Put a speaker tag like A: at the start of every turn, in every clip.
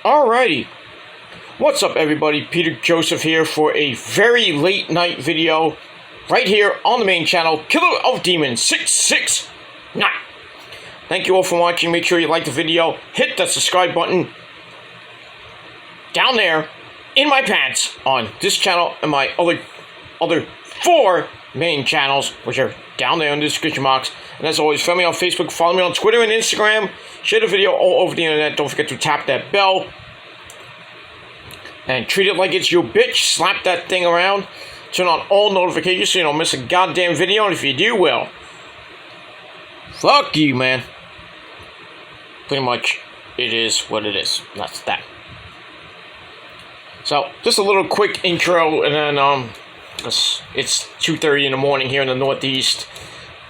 A: Alrighty, what's up everybody, Peter Joseph here for a very late night video right here on the main channel, Killer of Demons 669. Thank you all for watching. Make sure you like the video, hit that subscribe button down there in my pants on this channel and my other 4 main channels, which are down there in the description box. And as always, follow me on Facebook, follow me on Twitter and Instagram, share the video all over the internet. Don't forget to tap that bell and treat it like it's your bitch. Slap that thing around, turn on all notifications so you don't miss a goddamn video, and if you do, well, fuck you, man. Pretty much, it is what it is. That's that. So, just a little quick intro, and then, it's 2:30 in the morning here in the Northeast,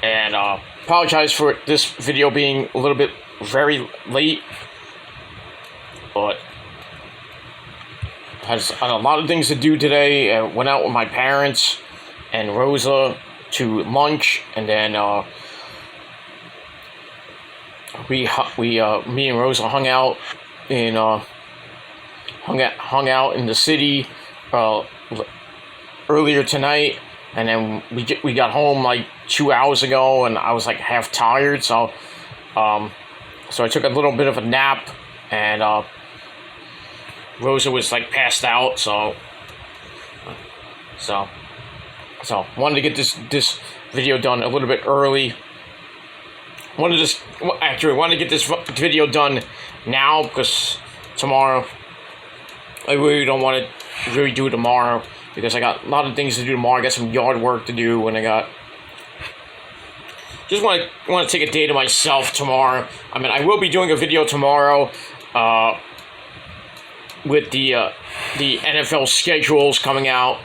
A: and, apologize for this video being a little bit very late, but I had a lot of things to do today. I went out with my parents and Rosa to lunch, and then, me and Rosa hung out in, hung out in the city earlier tonight, and then we got home like 2 hours ago, and I was like half tired, so I took a little bit of a nap, and Rosa was like passed out, so wanted to get this video done a little bit early. Wanted to get this video done now because tomorrow, I really don't want to really do it tomorrow because I got a lot of things to do tomorrow. I got some yard work to do, and I just want to take a day to myself tomorrow. I mean, I will be doing a video tomorrow with the NFL schedules coming out,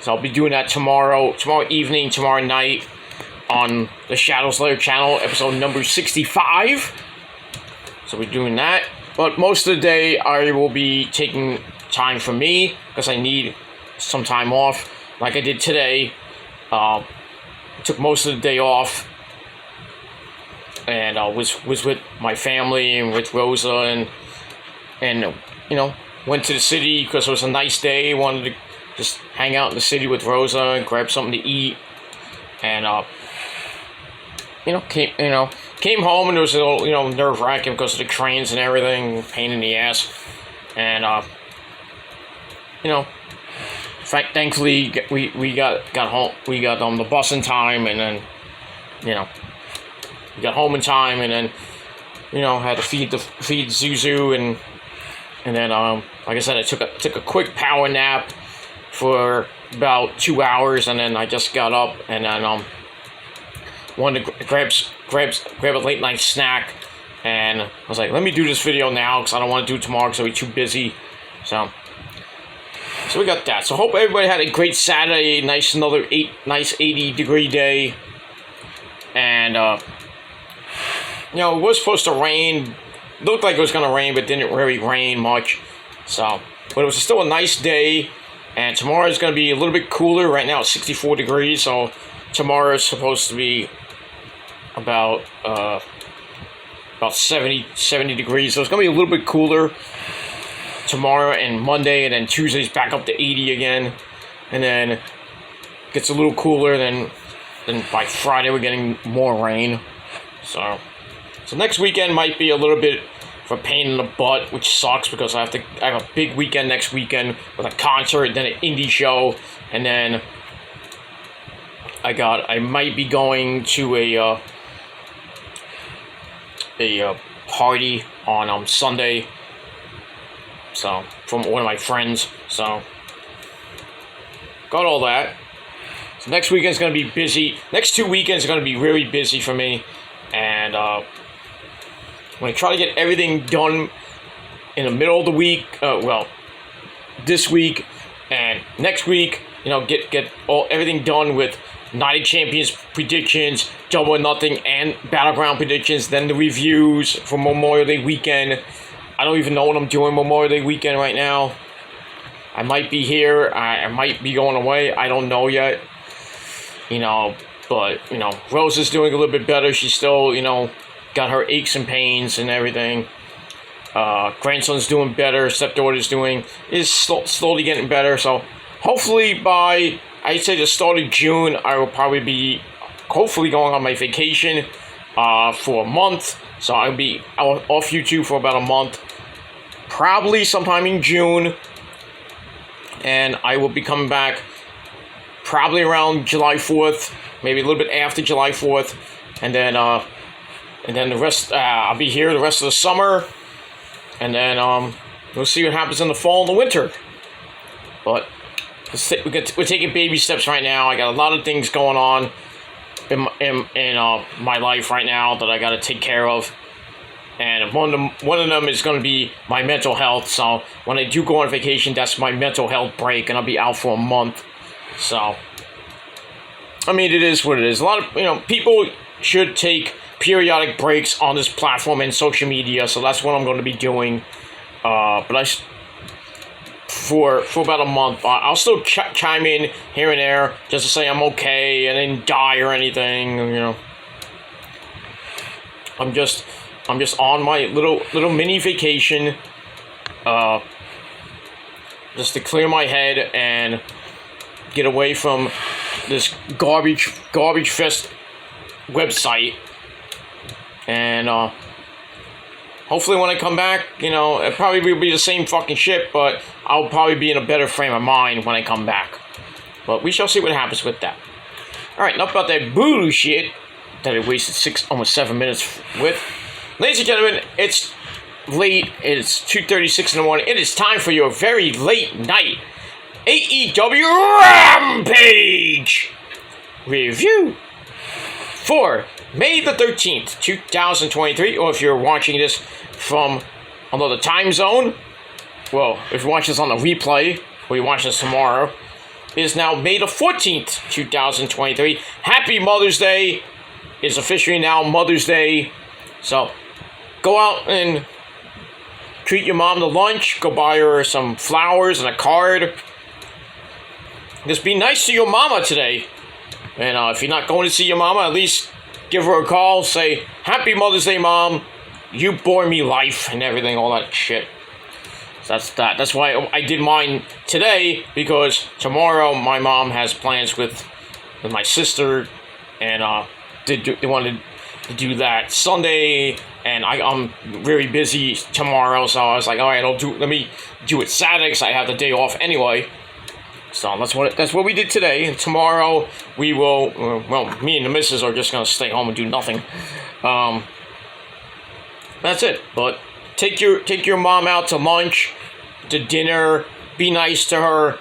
A: so I'll be doing that tomorrow evening, tomorrow night on the Shadows Lair channel, episode number 65. So we're doing that. But most of the day, I will be taking time for me because I need some time off, like I did today. Took most of the day off, and was with my family and with Rosa, and you know, went to the city because it was a nice day. Wanted to just hang out in the city with Rosa and grab something to eat, and came home, and it was a little, nerve-wracking because of the trains and everything, pain in the ass. And, thankfully, we got home, we got on the bus in time, and then, we got home in time, and then, had to feed Zuzu, and then, like I said, I took a quick power nap for about 2 hours, and then I just got up, and then, wanted to grab a late night snack, and I was like, let me do this video now because I don't want to do it tomorrow because I'll be too busy. So we got that. So hope everybody had a great Saturday. Nice 80-degree day, and it was supposed to rain. Looked like it was gonna rain, but didn't really rain much. So, but it was still a nice day. And tomorrow is gonna be a little bit cooler. Right now it's 64 degrees. So tomorrow is supposed to be about 70 degrees, so it's gonna be a little bit cooler tomorrow and Monday, and then Tuesday's back up to 80 again, and then gets a little cooler. Then by Friday we're getting more rain. So next weekend might be a little bit of a pain in the butt, which sucks because I have a big weekend next weekend with a concert, then an indie show, and then I might be going to a party on Sunday, so from one of my friends. So got all that. So next weekend's gonna be busy. Next 2 weekends are gonna be really busy for me, and I'm gonna try to get everything done in the middle of the week. This week and next week. Get everything done with Night of Champions predictions, Double or Nothing, and Battleground predictions. Then the reviews for Memorial Day weekend. I don't even know what I'm doing Memorial Day weekend right now. I might be here. I might be going away. I don't know yet. But Rosa's doing a little bit better. She's still, got her aches and pains and everything. Grandson's doing better. Stepdaughter's is slowly getting better. So hopefully by, I'd say the start of June, I will probably be hopefully going on my vacation for a month. So I'll be off YouTube for about a month. Probably sometime in June. And I will be coming back probably around July 4th. Maybe a little bit after July 4th. And then the rest, I'll be here the rest of the summer. And then we'll see what happens in the fall and the winter. But we're taking baby steps right now. I got a lot of things going on in my life right now that I got to take care of. And one of them is going to be my mental health. So when I do go on vacation, that's my mental health break, and I'll be out for a month. So, I mean, it is what it is. A lot of people should take periodic breaks on this platform and social media. So that's what I'm going to be doing. But for about a month, I'll still chime in here and there just to say I'm okay and didn't die or anything. I'm just on my little mini vacation, just to clear my head and get away from this garbage fest website. And hopefully when I come back, it probably will be the same fucking shit, but I'll probably be in a better frame of mind when I come back. But we shall see what happens with that. All right, enough about that bullshit that I wasted almost 7 minutes with. Ladies and gentlemen, it's late. It's 2:36 in the morning. It is time for your very late night AEW Rampage review for May the 13th, 2023. Or if you're watching this from another time zone, well, if you're watching this on the replay, or you're watching this tomorrow, it is now May the 14th, 2023. Happy Mother's Day. It's officially now Mother's Day. So go out and treat your mom to lunch. Go buy her some flowers and a card. Just be nice to your mama today. And if you're not going to see your mama, at least give her a call. Say, Happy Mother's Day, Mom. You bore me life and everything, all that shit. So that's that. That's why I did mine today, because tomorrow my mom has plans with my sister. And they wanted to do that Sunday, and I'm very busy tomorrow, so I was like, all right, let me do it Saturday, because I have the day off anyway. So that's what we did today, and tomorrow we will, me and the missus are just going to stay home and do nothing. That's it. But take your mom out to lunch, to dinner, be nice to her,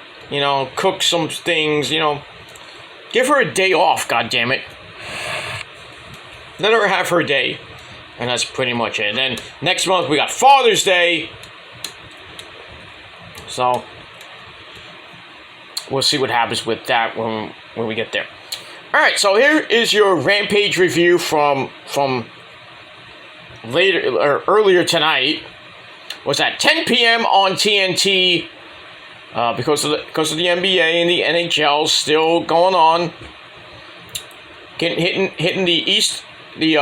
A: cook some things, give her a day off, goddammit. Let her have her day. And that's pretty much it. And then next month we got Father's Day. So we'll see what happens with that when we get there. Alright, so here is your Rampage review from earlier tonight. Was at 10 p.m. on TNT. Because of the NBA and the NHL still going on. Hitting the East. The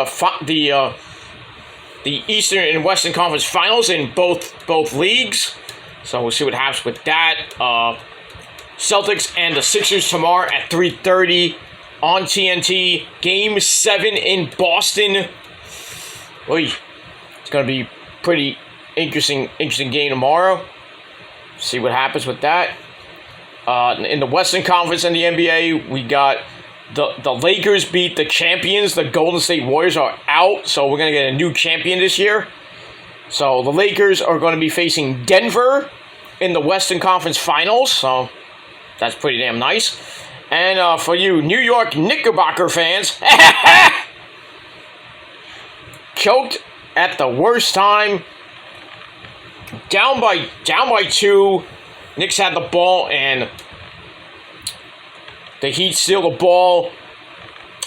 A: Eastern and Western Conference Finals in both leagues. So we'll see what happens with that. Celtics and the Sixers tomorrow at 3:30 on TNT. Game 7 in Boston. Oy. It's going to be pretty interesting game tomorrow. See what happens with that. In the Western Conference and the NBA, we got the Lakers beat the champions. The Golden State Warriors are out, so we're going to get a new champion this year. So the Lakers are going to be facing Denver in the Western Conference Finals, so that's pretty damn nice. And for you New York Knickerbocker fans, choked at the worst time. Down by 2. Knicks had the ball, and the Heat steal the ball,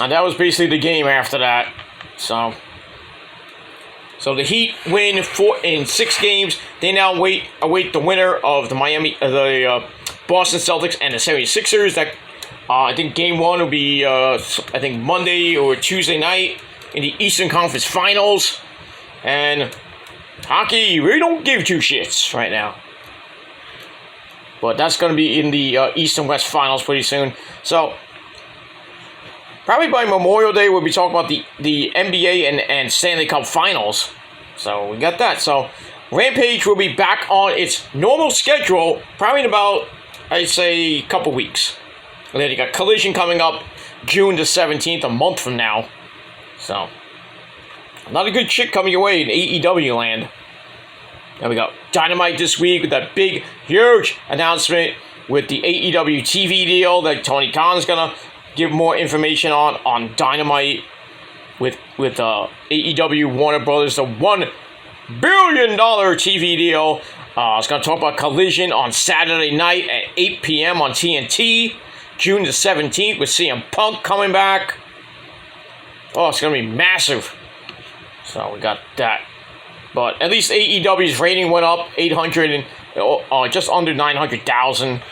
A: and that was basically the game after that. So the Heat win 4 in 6 games. They now await the winner of the Boston Celtics and the 76ers. That I think Game 1 will be Monday or Tuesday night in the Eastern Conference Finals, and Hockey, we don't give two shits right now. But that's going to be in the East and West Finals pretty soon. So, probably by Memorial Day, we'll be talking about the NBA and Stanley Cup Finals. So, we got that. So, Rampage will be back on its normal schedule, probably in about, I'd say, a couple weeks. And then you got Collision coming up June the 17th, a month from now. So, a lot of good shit coming your way in AEW land. There we go. Dynamite this week with that big, huge announcement with the AEW TV deal that Tony Khan's gonna give more information on Dynamite with AEW Warner Brothers, the $1 billion TV deal. It's gonna talk about Collision on Saturday night at 8 p.m. on TNT, June the 17th, with CM Punk coming back. Oh, it's gonna be massive. So we got that. But at least AEW's rating went up 800 and just under 900,000.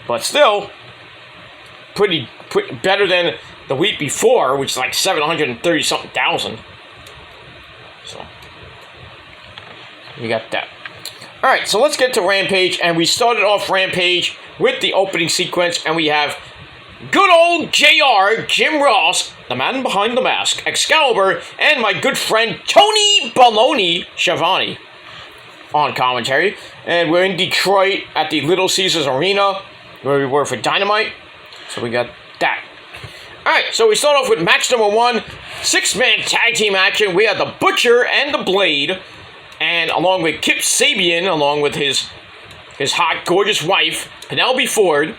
A: But still, pretty better than the week before, which is like 730-something thousand. So, you got that. Alright, so let's get to Rampage. And we started off Rampage with the opening sequence. And we have good old JR, Jim Ross, the man behind the mask, Excalibur, and my good friend Tony Baloney Schiavone on commentary. And we're in Detroit at the Little Caesars Arena, where we were for Dynamite. So we got that. Alright, so we start off with match number 1, 6-man tag team action. We have the Butcher and the Blade, and along with Kip Sabian, along with his hot, gorgeous wife, Penelope Ford,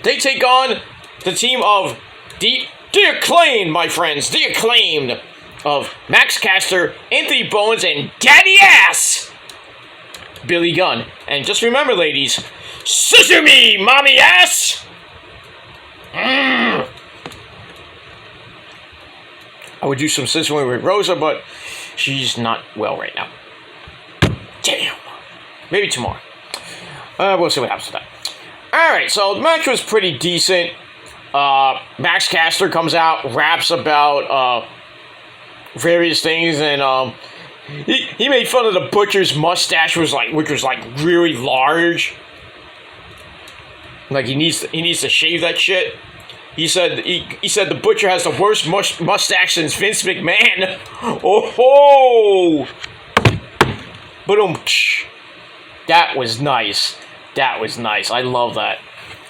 A: they take on the team of the acclaimed, my friends, the acclaimed of Max Caster, Anthony Bowens, and Daddy Ass, Billy Gunn. And just remember, ladies, scissor me, mommy ass! I would do some scissoring with Rosa, but she's not well right now. Damn. Maybe tomorrow. We'll see what happens with that. Alright, so the match was pretty decent. Max Caster comes out, raps about various things, and he made fun of the Butcher's mustache, which was really large. Like he needs to shave that shit. He said the Butcher has the worst mustache since Vince McMahon. Oh ho! Boom. That was nice. That was nice. I love that.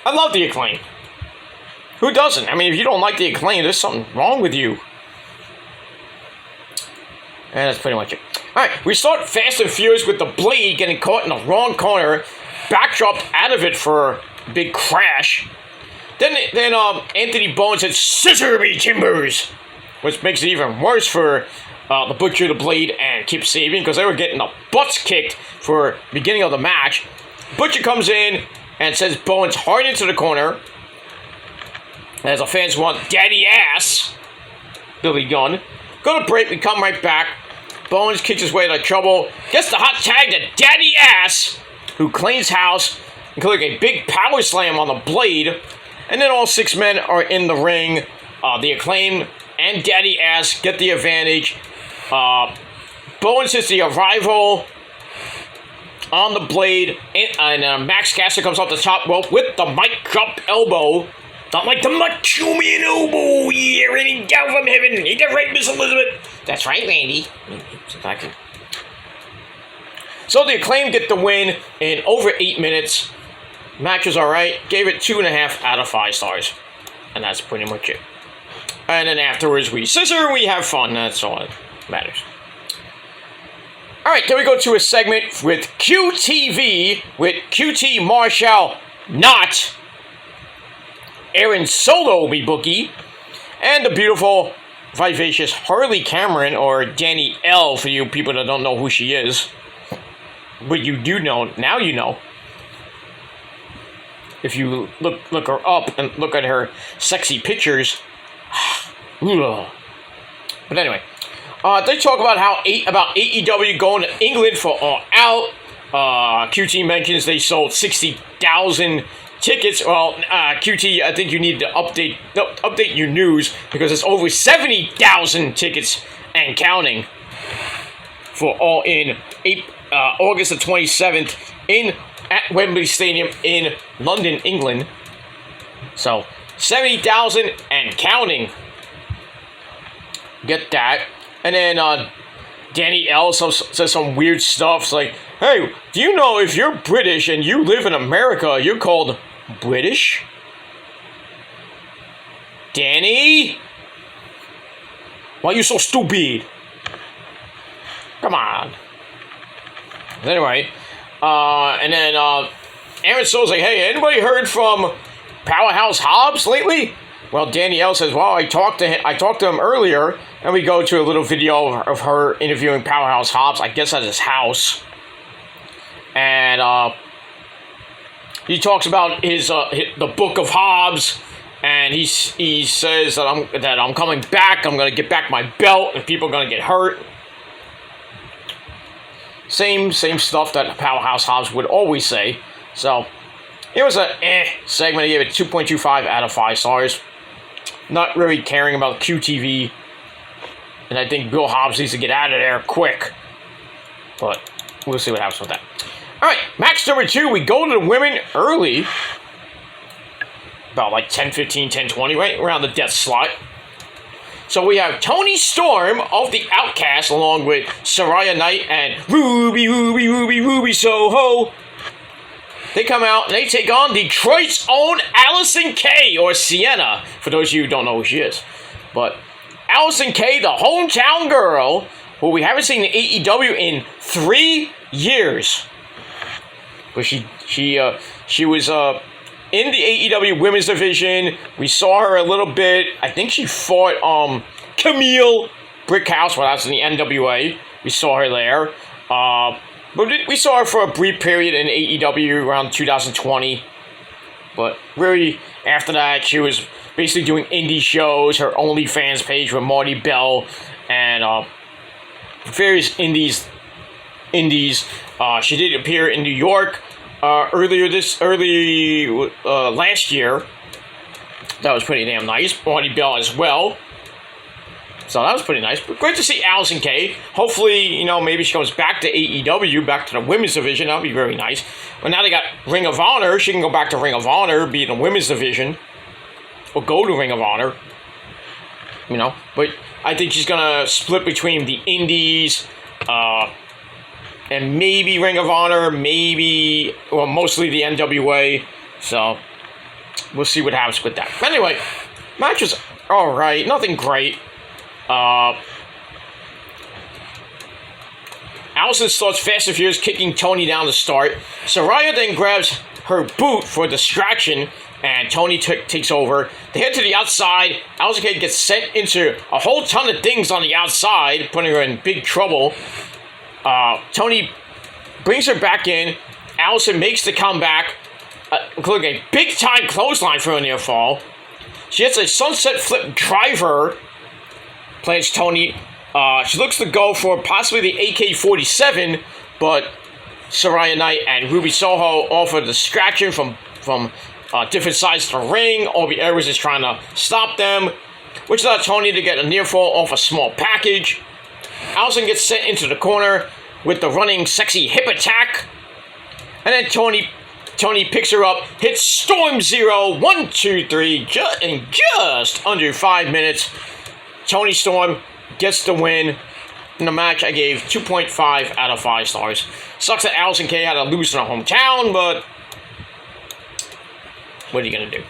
A: I love the Acclaim. Who doesn't? I mean, if you don't like the Acclaim, there's something wrong with you. And that's pretty much it. Alright, we start Fast and Furious with the Blade getting caught in the wrong corner, backdropped out of it for a big crash. Then Anthony Bowens said, "Scissor me timbers," which makes it even worse for the Butcher, the Blade, and Kip Sabian, because they were getting the butts kicked for the beginning of the match. Butcher comes in and sends Bowens hard into the corner. As the fans want Daddy Ass, Billy Gunn. Go to break, we come right back. Bowens kicks his way out of trouble, gets the hot tag to Daddy Ass, who cleans house, including a big power slam on the Blade. And then all 6 men are in the ring. The Acclaim and Daddy Ass get the advantage. Bowens hits the Arrival on the Blade, and Max Caster comes off the top rope with the mic drop elbow. Not like the Macho Man elbow, yeah, raining down from heaven. Ain't that right, Miss Elizabeth? That's right, Randy. Exactly. So the Acclaim get the win in over 8 minutes. Match was alright. Gave it 2.5 out of 5 stars. And that's pretty much it. And then afterwards we scissor, we have fun. That's all that matters. Alright, then we go to a segment with QTV with QT Marshall, not Aaron Solo be bookie, and the beautiful, vivacious Harley Cameron, or Danny L for you people that don't know who she is. But you do know, now you know. If you look her up and look at her sexy pictures. But anyway, they talk about about AEW going to England for All Out. QT mentions they sold 60,000 tickets. Well, QT, I think you need to update your news, because it's over 70,000 tickets and counting for All In August the 27th at Wembley Stadium in London, England. So 70,000 and counting. Get that. And then Danny L says some weird stuff. It's like, hey, do you know if you're British and you live in America, you're called British? Danny? Why are you so stupid? Come on. Anyway, and then Aaron Soul's like, hey, anybody heard from Powerhouse Hobbs lately? Well, Danielle says, well, I talked to him earlier, and we go to a little video of her interviewing Powerhouse Hobbs, I guess at his house. And he talks about the Book of Hobbs, and he says that I'm coming back. I'm gonna get back my belt, and people are gonna get hurt. Same stuff that Powerhouse Hobbs would always say. So it was a segment. I gave it 2.25 out of 5 stars. Not really caring about QTV, and I think Bill Hobbs needs to get out of there quick. But we'll see what happens with that. All right, match number 2. We go to the women early, about like 10:15, 10:20, right around the death slot. So we have Toni Storm of the Outcast along with Saraya Knight and Ruby Soho. They come out and they take on Detroit's own Allison Kay, or Sienna, for those of you who don't know who she is. But Allison Kay, the hometown girl, who we haven't seen in AEW in 3 years. But she was in the AEW women's division. We saw her a little bit. I think she fought Camille Brickhouse when I was in the NWA. We saw her there. But we saw her for a brief period in AEW around 2020. But really, after that, she was basically doing indie shows, her OnlyFans page with Marty Bell, and various indies. She did appear in New York last year. That was pretty damn nice. Marty Bell as well. So that was pretty nice. But great to see Allison Kay. Hopefully, maybe she comes back to AEW, back to the women's division. That would be very nice. But now they got Ring of Honor. She can go back to Ring of Honor, be in the women's division, or go to Ring of Honor. But I think she's going to split between the indies, and maybe Ring of Honor, mostly the NWA. So we'll see what happens with that. But anyway, match was alright. Nothing great. Allison starts Fast and Furious, kicking Toni down to start. Saraya then grabs her boot for a distraction, and Toni takes over. They head to the outside. Allison Kay gets sent into a whole ton of things on the outside, putting her in big trouble. Toni brings her back in. Allison makes the comeback, including a big-time clothesline for a near fall. She hits a sunset flip driver. Plans Toni. She looks to go for possibly the AK-47, but Saraya Knight and Ruby Soho offer a distraction from different sides of the ring. Obi Edwards is trying to stop them, which allows Toni to get a near fall off a small package. Allison gets sent into the corner with the running sexy hip attack, and then Toni picks her up, hits Storm Zero, 1, 2, 3, in just under 5 minutes. Toni Storm gets the win. In the match, I gave 2.5 out of 5 stars. Sucks that Allison Kay had to lose in her hometown, but what are you going to do?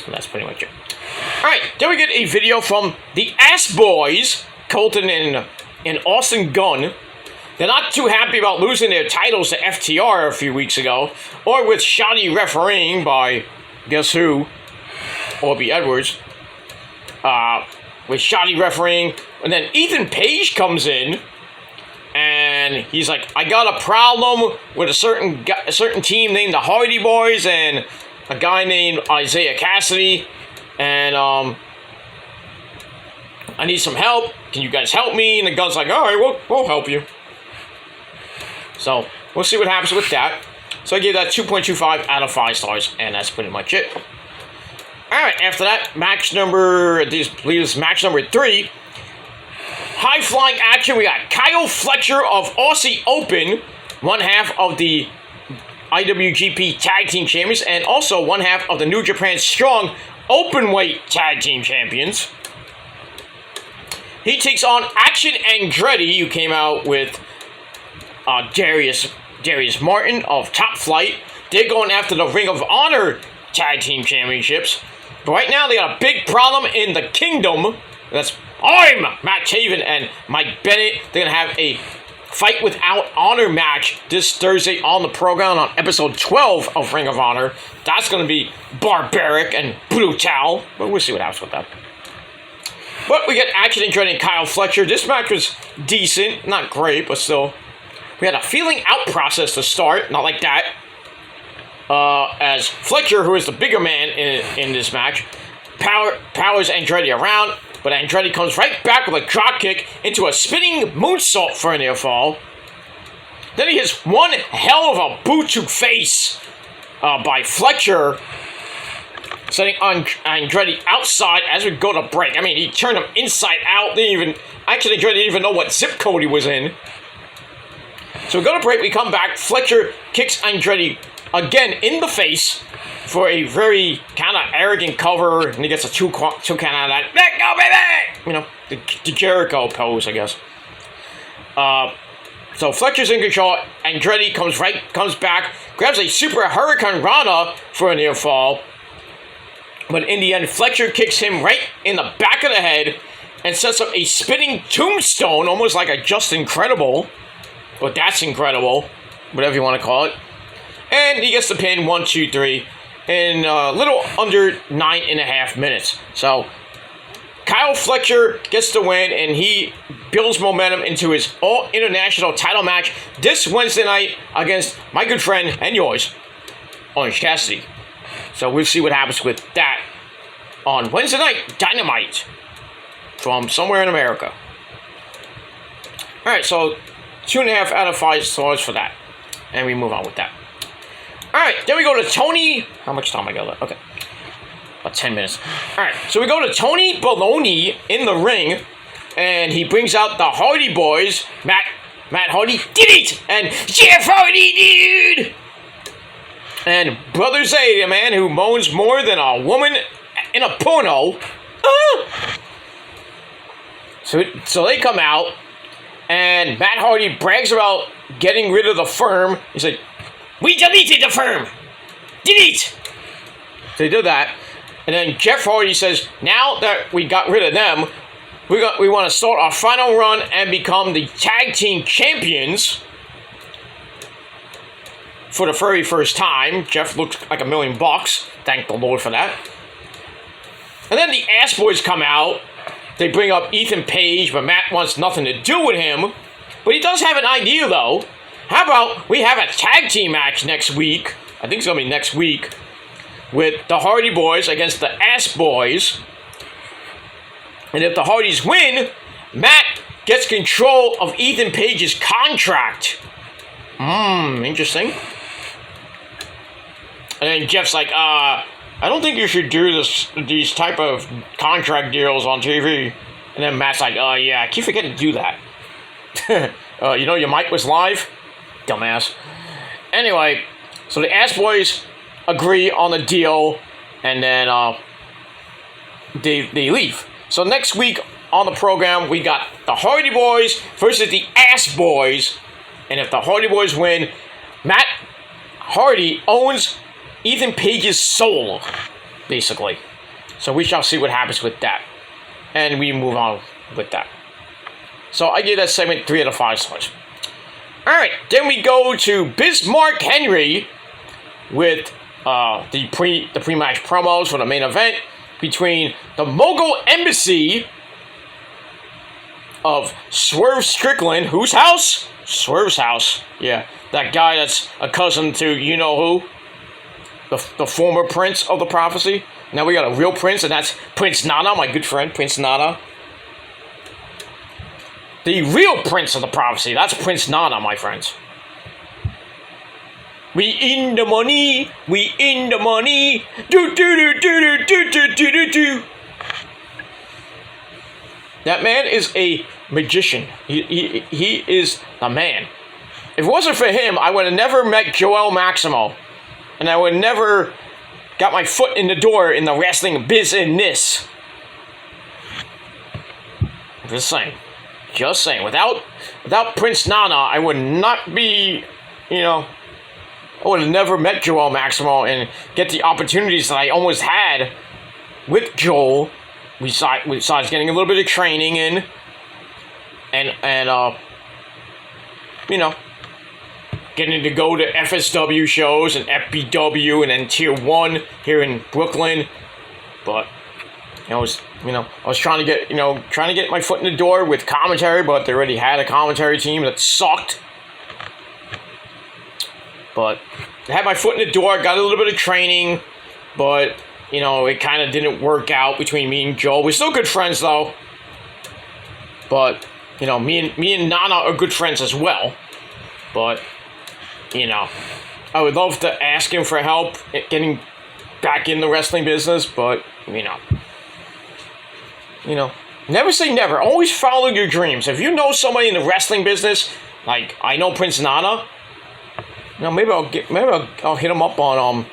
A: And that's pretty much it. Alright, then we get a video from the Ass Boys, Colton and Austin Gunn. They're not too happy about losing their titles to FTR a few weeks ago, or with shoddy refereeing by, guess who? Obi Edwards. With shoddy refereeing, and then Ethan Page comes in, and he's like, I got a problem with a certain team named the Hardy Boys, and a guy named Isaiah Cassidy, and I need some help. Can you guys help me? And the Gun's like, alright, we'll help you. So, we'll see what happens with that. So I gave that 2.25 out of 5 stars, and that's pretty much it. Alright, after that, match number 3. high-flying action. We got Kyle Fletcher of Aussie Open, one half of the IWGP Tag Team Champions, and also one half of the New Japan Strong Openweight Tag Team Champions. He takes on Action Andretti, who came out with Darius Martin of Top Flight. They're going after the Ring of Honor Tag Team Championships. But right now, they got a big problem in the Kingdom. I'm Matt Taven and Mike Bennett. They're going to have a Fight Without Honor match this Thursday on the program on episode 12 of Ring of Honor. That's going to be barbaric and brutal, but we'll see what happens with that. But we get Action Andretti and Kyle Fletcher. This match was decent, not great, but still. We had a feeling out process to start, not like that. As Fletcher, who is the bigger man in this match, powers Andretti around, but Andretti comes right back with a drop kick into a spinning moonsault for a near fall. Then he hits one hell of a boot to face by Fletcher, setting Andretti outside as we go to break. I mean, he turned him inside out. Andretti didn't even know what zip code he was in. So we go to break, we come back. Fletcher kicks Andretti again in the face for a very kind of arrogant cover, and he gets a two count out of that. Let go, baby! You know, the Jericho pose, I guess. So Fletcher's in control. Andretti comes back, grabs a super Hurricane Rana for a near fall. But in the end, Fletcher kicks him right in the back of the head and sets up a spinning tombstone, almost like a Just Incredible. But that's incredible, whatever you want to call it. And he gets the pin 1, 2, 3 in a little under 9.5 minutes. So Kyle Fletcher gets the win, and he builds momentum into his all-international title match this Wednesday night against my good friend and yours, Orange Cassidy. So we'll see what happens with that on Wednesday night Dynamite from somewhere in America. All right, so 2.5 out of 5 stars for that, and we move on with that. All right, then we go to Tony. How much time I got left? Okay, about 10 minutes. All right, so we go to Tony Baloney in the ring, and he brings out the Hardy Boys. Matt Hardy did it, and Jeff Hardy dude. And Brother Zay, a man who moans more than a woman in a porno. So they come out, and Matt Hardy brags about getting rid of the firm. He's like, we deleted the firm. Delete. So they did that. And then Jeff Hardy says, now that we got rid of them, we want to start our final run and become the tag team champions. For the very first time. Jeff looks like $1 million. Thank the Lord for that. And then the Ass Boys come out. They bring up Ethan Page, but Matt wants nothing to do with him. But he does have an idea, though. How about we have a tag team match next week? I think it's going to be next week. With the Hardy Boys against the Ass Boys. And if the Hardys win, Matt gets control of Ethan Page's contract. Interesting. And then Jeff's like, I don't think you should do these type of contract deals on TV. And then Matt's like, yeah, I keep forgetting to do that. You know your mic was live? Dumbass. Anyway, so the Ass Boys agree on the deal, and then they leave. So next week on the program, we got the Hardy Boys versus the Ass Boys. And if the Hardy Boys win, Matt Hardy owns Ethan Page's soul, basically. So we shall see what happens with that. And we move on with that. So I give that segment 3 out of 5 stars. Alright, then we go to Bismarck Henry with the pre-match promos for the main event between the Mogul Embassy of Swerve Strickland. Whose house? Swerve's house. Yeah, that guy that's a cousin to you-know-who. The former Prince of the Prophecy. Now we got a real Prince, and that's Prince Nana, my good friend, Prince Nana. The real Prince of the Prophecy, that's Prince Nana, my friends. We in the money, we in the money. Do. That man is a magician. He is the man. If it wasn't for him, I would have never met Joel Maximo. And I would never got my foot in the door in the wrestling business. Just saying. Just saying. Without Prince Nana, I would not be, I would have never met Joel Maximo and get the opportunities that I almost had with Joel. Besides getting a little bit of training in. And getting to go to FSW shows and FBW and then Tier 1 here in Brooklyn. But I was trying to get my foot in the door with commentary, but they already had a commentary team that sucked. But I had my foot in the door, got a little bit of training, but it kind of didn't work out between me and Joe. We're still good friends though. But me and Nana are good friends as well. But I would love to ask him for help getting back in the wrestling business, but never say never. Always follow your dreams. If you know somebody in the wrestling business, like I know Prince Nana, maybe I'll hit him up on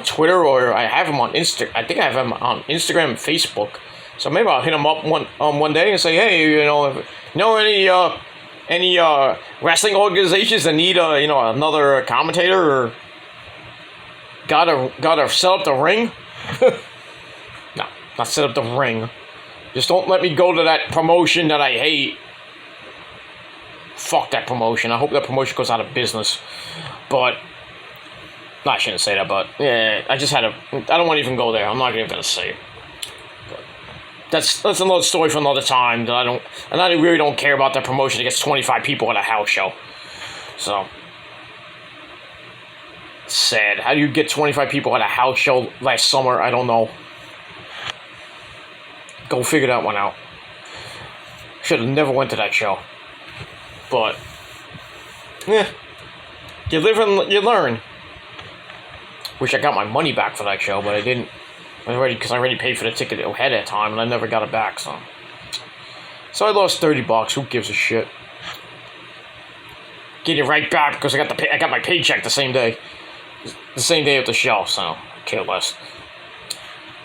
A: Twitter, or I have him on Insta. I think I have him on Instagram and Facebook. So maybe I'll hit him up one day and say, hey, any wrestling organizations that need another commentator, or gotta set up the ring? No, not set up the ring. Just don't let me go to that promotion that I hate. Fuck that promotion. I hope that promotion goes out of business. But no, I shouldn't say that, but yeah, I don't want to even go there. I'm not even gonna say it. But that's another story for another time. That I really don't care about that promotion that gets 25 people at a house show. So sad. How do you get 25 people at a house show last summer? I don't know. Go figure that one out. Should have never went to that show. But you live and you learn. Wish I got my money back for that show, but I didn't. Because I already paid for the ticket ahead of time, and I never got it back. So I lost $30. Who gives a shit? Get it right back because I got my paycheck the same day of the show. So I care less.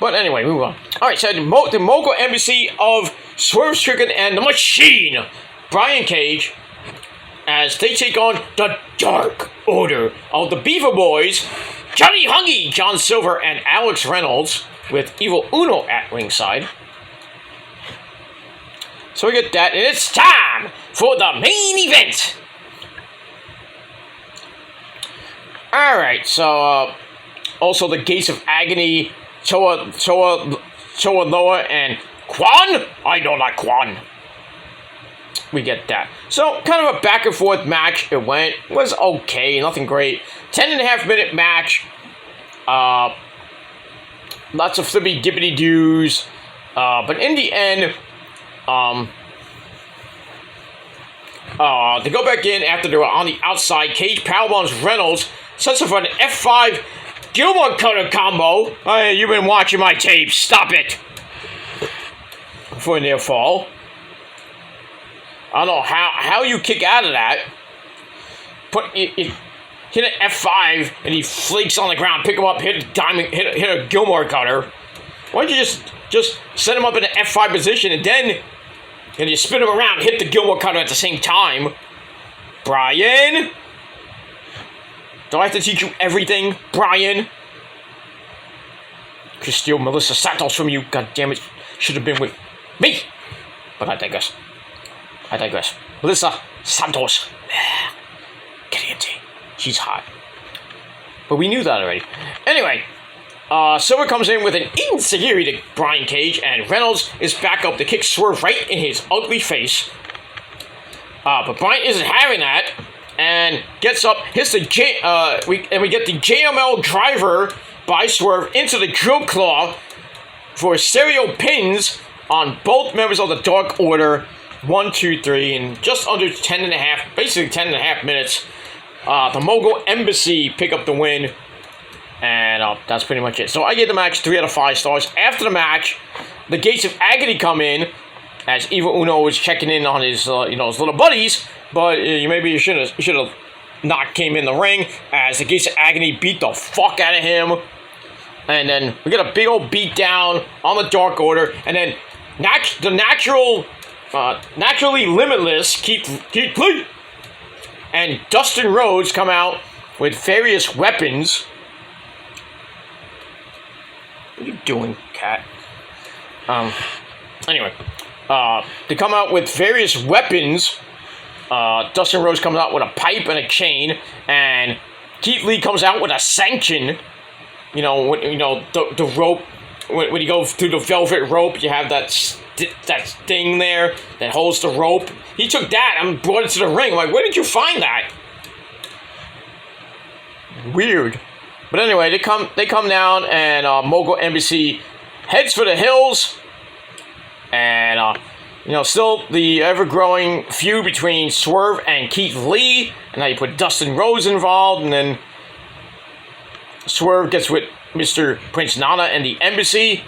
A: But anyway, move on. All right, so the Mogul Embassy of Swerve Strickland and the Machine, Brian Cage, as they take on the Dark Order of the Beaver Boys, Johnny Hungy, John Silver, and Alex Reynolds, with Evil Uno at ringside. So we get that, and it's time for the main event. All right, so also the Gates of Agony, Toa Loa, and Quan. I don't like Quan. We get that. So, kind of a back and forth match. It was okay, nothing great. 10.5 minute match. Lots of flippy dippity doos. But in the end, they go back in after they were on the outside. Cage powerbombs Reynolds, sets up for an F5 Gilmore Cutter combo. Hey, you've been watching my tapes. Stop it. For a near fall. I don't know how you kick out of that. Hit an F5 and he flakes on the ground. Pick him up, hit a Gilmore Cutter. Why don't you just set him up in an F5 position and then you spin him around, hit the Gilmore Cutter at the same time? Brian? Do I have to teach you everything, Brian? Could steal Melissa Santos from you. God damn it. Should have been with me. But I digress. Melissa Santos. Caliente. She's hot. But we knew that already. Anyway, Silver comes in with an insecurity to Brian Cage, and Reynolds is back up to kick Swerve right in his ugly face. But Brian isn't having that, and gets up, hits we get the JML driver by Swerve into the drill claw for stereo pins on both members of the Dark Order. 1, 2, 3, in just under 10.5, basically 10.5 minutes. The Mogul Embassy pick up the win, and that's pretty much it. So I gave the match 3 out of 5 stars. After the match, the Gates of Agony come in, as Evil Uno was checking in on his his little buddies, but maybe you should have not came in the ring, as the Gates of Agony beat the fuck out of him. And then we get a big old beat down on the Dark Order, and then naturally limitless Keith Lee and Dustin Rhodes come out with various weapons. What are you doing, cat? Anyway, they come out with various weapons. Dustin Rhodes comes out with a pipe and a chain, and Keith Lee comes out with a sanction. The rope. When you go through the velvet rope, you have that thing there that holds the rope. He took that and brought it to the ring. I'm like, where did you find that? Weird. But anyway, they come down, and Mogul Embassy heads for the hills. And, still the ever-growing feud between Swerve and Keith Lee. And now you put Dustin Rhodes involved, and then Swerve gets with Mr. Prince Nana and the Embassy.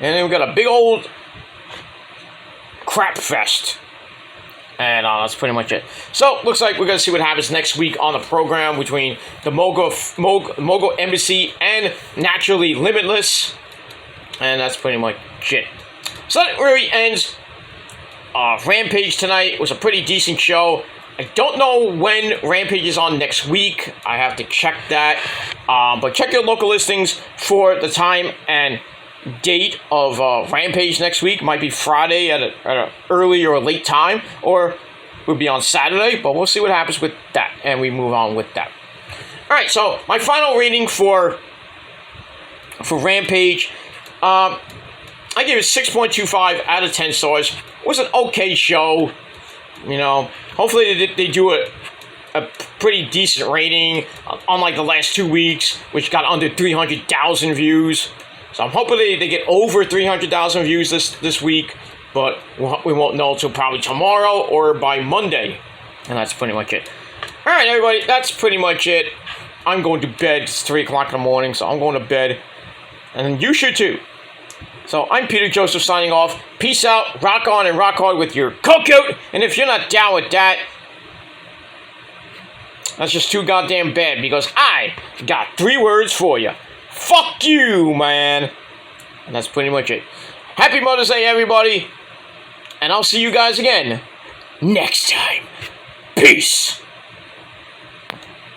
A: And then we got a big old crap fest. And that's pretty much it. So, looks like we're going to see what happens next week on the program between the Mogul Embassy and Naturally Limitless. And that's pretty much it. So that really ends Rampage tonight. It was a pretty decent show. I don't know when Rampage is on next week. I have to check that. But check your local listings for the time and date of Rampage next week. Might be Friday at an early or a late time, or it would be on Saturday, but we'll see what happens with that, and we move on with that. Alright, so my final rating for Rampage, I gave it 6.25 out of 10 stars. It was an okay show. Hopefully they do a pretty decent rating, unlike the last 2 weeks, which got under 300,000 views. So I'm hoping they get over 300,000 views this week, but we won't know until probably tomorrow or by Monday. And that's pretty much it. Alright, everybody, that's pretty much it. I'm going to bed. It's 3 o'clock in the morning, so I'm going to bed. And you should too. So I'm Peter Joseph signing off. Peace out, rock on and rock hard with your coat. And if you're not down with that, that's just too goddamn bad, because I got 3 words for you. Fuck you, man. And that's pretty much it. Happy Mother's Day, everybody. And I'll see you guys again next time. Peace.